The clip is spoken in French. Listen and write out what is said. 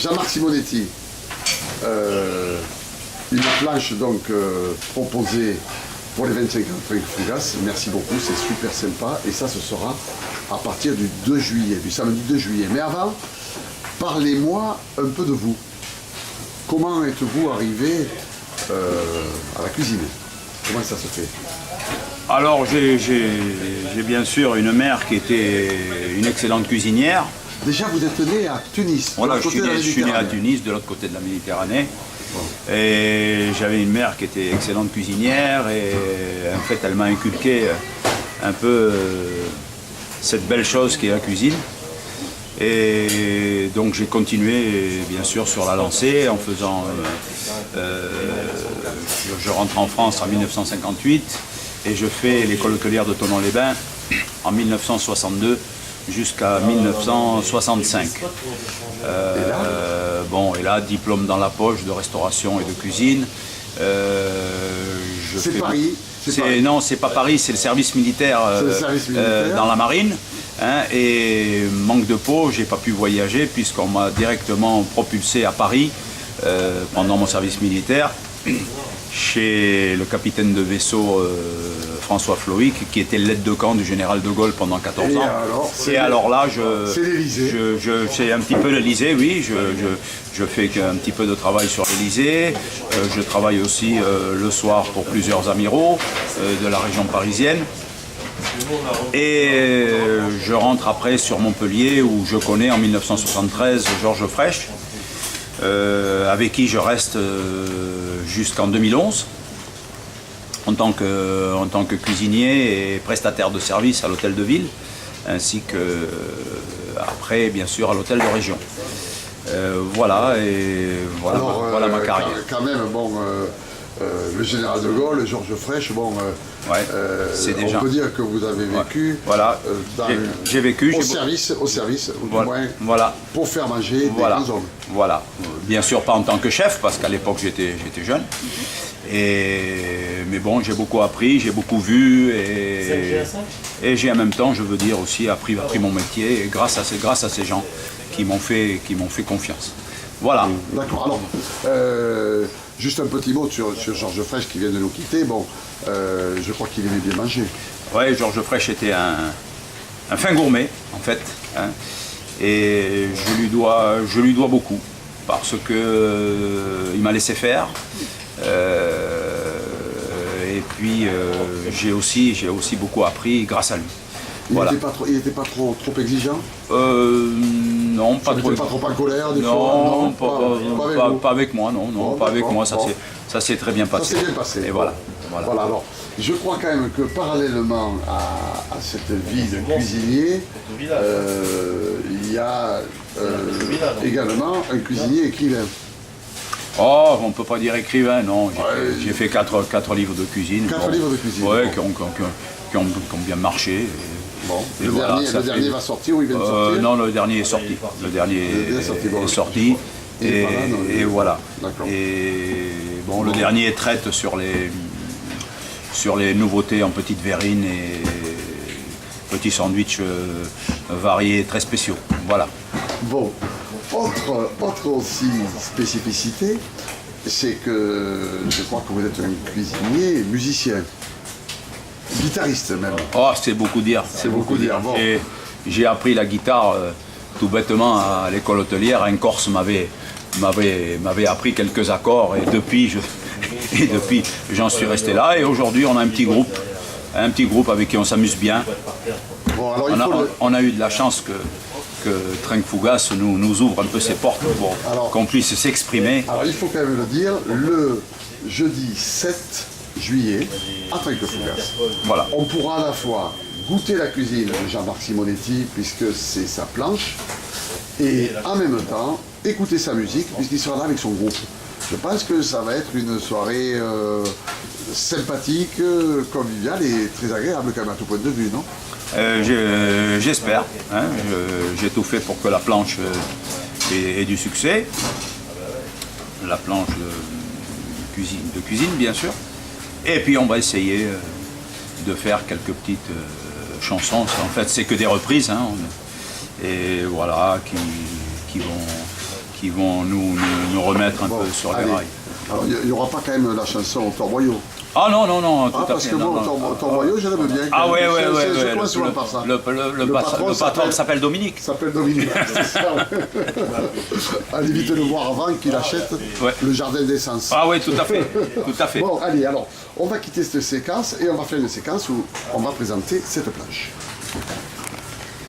Jean-Marc Simonetti, une planche donc proposée pour les 25 ans de Frank Fougasse. Merci beaucoup, c'est super sympa. Et ça, ce sera à partir du 2 juillet, du samedi 2 juillet. Mais avant, parlez-moi un peu de vous. Comment êtes-vous arrivé à la cuisine? Comment ça se fait? Alors j'ai bien sûr une mère qui était une excellente cuisinière. Déjà, vous êtes né à Tunis. Voilà, je suis né à Tunis, de l'autre côté de la Méditerranée. Bon. Et j'avais une mère qui était excellente cuisinière et en fait elle m'a inculqué un peu cette belle chose qui est la cuisine. Et donc j'ai continué bien sûr sur la lancée en faisant... je rentre en France en 1958 et je fais l'école hôtelière de Thonon-les-Bains en 1962 jusqu'à 1965. Bon, et là, diplôme dans la poche de restauration et de cuisine. C'est Paris? Non, c'est pas Paris, c'est le service militaire, dans la marine. Hein, et manque de peau, j'ai pas pu voyager puisqu'on m'a directement propulsé à Paris pendant mon service militaire chez le capitaine de vaisseau François Floïc, qui était l'aide de camp du général de Gaulle pendant 14 ans. Alors là, c'est un petit peu l'Élysée, oui, je fais un petit peu de travail sur l'Élysée. Je travaille aussi le soir pour plusieurs amiraux de la région parisienne. Et je rentre après sur Montpellier où je connais en 1973 Georges Frêche, avec qui je reste jusqu'en 2011 en tant que cuisinier et prestataire de service à l'hôtel de ville, ainsi que après bien sûr à l'hôtel de région. Voilà, et voilà, voilà ma carrière. Quand même, bon, le général de Gaulle, Georges Frêche, bon, ouais, on peut dire que vous avez vécu, ouais, voilà, j'ai vécu au service, ou voilà, du moins, voilà, pour faire manger des grands hommes. Voilà, bien sûr pas en tant que chef, parce qu'à l'époque j'étais jeune, mais bon, j'ai beaucoup appris, j'ai beaucoup vu, et j'ai en même temps, je veux dire aussi, appris mon métier, grâce à ces gens qui m'ont fait confiance. Voilà. D'accord, alors, juste un petit mot sur Georges Frêche qui vient de nous quitter. Bon, je crois qu'il aimait bien manger. Oui, Georges Frêche était un fin gourmet, en fait. Hein, et je lui dois beaucoup, parce que il m'a laissé faire. Et puis, j'ai aussi beaucoup appris grâce à lui. Voilà. Il n'était pas trop exigeant? Non, pas trop. Il n'était pas trop en colère des fois? Non, pas avec moi, non, bon, pas avec moi, ça s'est très bien passé. Ça s'est bien passé. Et voilà. Voilà, alors, je crois quand même que parallèlement à cette vie de cuisinier, il y a également un cuisinier écrivain. Oh, on ne peut pas dire écrivain, non. J'ai fait 4 livres de cuisine. 4 livres de cuisine. Oui, qui ont bien marché. Bon, le dernier va sortir ou il vient de sortir? Non, le dernier est sorti. Le dernier est sorti. Et voilà. Et bon, le dernier traite sur les nouveautés en petites verrines et petits sandwichs variés très spéciaux. Voilà. Bon, autre aussi spécificité, c'est que je crois que vous êtes un cuisinier musicien. Guitariste même. Oh, c'est beaucoup dire. C'est beaucoup dire. Bon. J'ai appris la guitare tout bêtement à l'école hôtelière. Un Corse m'avait appris quelques accords et depuis j'en suis resté là. Et aujourd'hui on a un petit groupe avec qui on s'amuse bien. Bon, alors on a eu de la chance que Frank Fougasse nous ouvre un peu ses portes pour qu'on puisse s'exprimer. Alors il faut quand même le dire, le jeudi 7 juillet à Frank Fougasse. Voilà. On pourra à la fois goûter la cuisine de Jean-Marc Simonetti puisque c'est sa planche et en même temps écouter sa musique puisqu'il sera là avec son groupe. Je pense que ça va être une soirée sympathique, conviviale et très agréable quand même à tout point de vue, non? J'espère. Hein, j'ai tout fait pour que la planche ait du succès. La planche de cuisine bien sûr. Et puis on va essayer de faire quelques petites chansons. En fait, c'est que des reprises, hein, et voilà, qui qui vont nous remettre un peu sur les rails. Alors, il n'y aura pas quand même la chanson Torboyau. Ah non, tout à fait. Parce que moi, Torboyau, je l'aime bien. Ah ouais, je commence souvent par ça. Le patron s'appelle Dominique. S'appelle Dominique, c'est ça. Allez vite le voir avant qu'il achète le jardin d'essence. Ah oui, tout à fait, tout à fait. Bon, allez, alors, on va quitter cette séquence et on va faire une séquence où on va présenter cette planche.